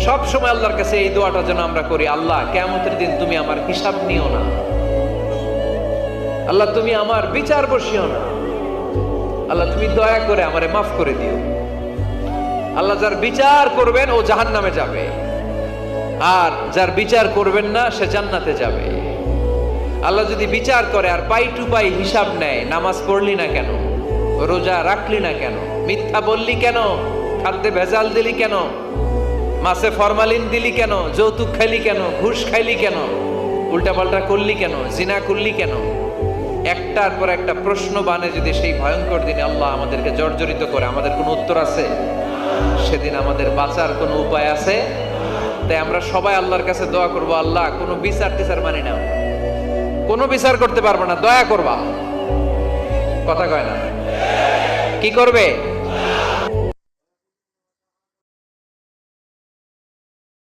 সব সময় আল্লাহর কাছে এই দোয়াটা যেন আমরা করি, আল্লাহ কিয়ামতের দিন তুমি আমার হিসাব নিও না, আল্লাহ তুমি আমার বিচার বসিও না, আল্লাহ তুমি দয়া করে আমারে মাফ করে দিও। আল্লাহ যার বিচার করবেন ও জাহান্নামে যাবে, আর যার বিচার করবেন না সে জান্নাতে যাবে। আল্লাহ যদি বিচার করে আর পাই টু পাই হিসাব নেয়, নামাজ পড়লি না কেন, রোজা রাখলি না কেন, মিথ্যা বললি কেন, খাদ্যে ভেজাল দিলি কেন, মাছে ফরমালিন দিলি কেন, যৌতুক খাইলি কেন, ঘুষ খাইলি কেন, উল্টাপাল্টা করলি কেন, জিনা করলি কেন, একটার পর একটা প্রশ্ন বানে যদি সেই ভয়ঙ্কর দিনে আল্লাহ আমাদেরকে জর্জরিত করে, আমাদের কোনো উত্তর আছে? সেদিন আমাদের বাঁচার কোনো উপায় আছে? তাই আমরা সবাই আল্লাহর কাছে দোয়া করবো, আল্লাহ কোনো বিচার টিচার মানি না, কোনো বিচার করতে পারবো না, দয়া করবা। কথা কয় না? কি করবে?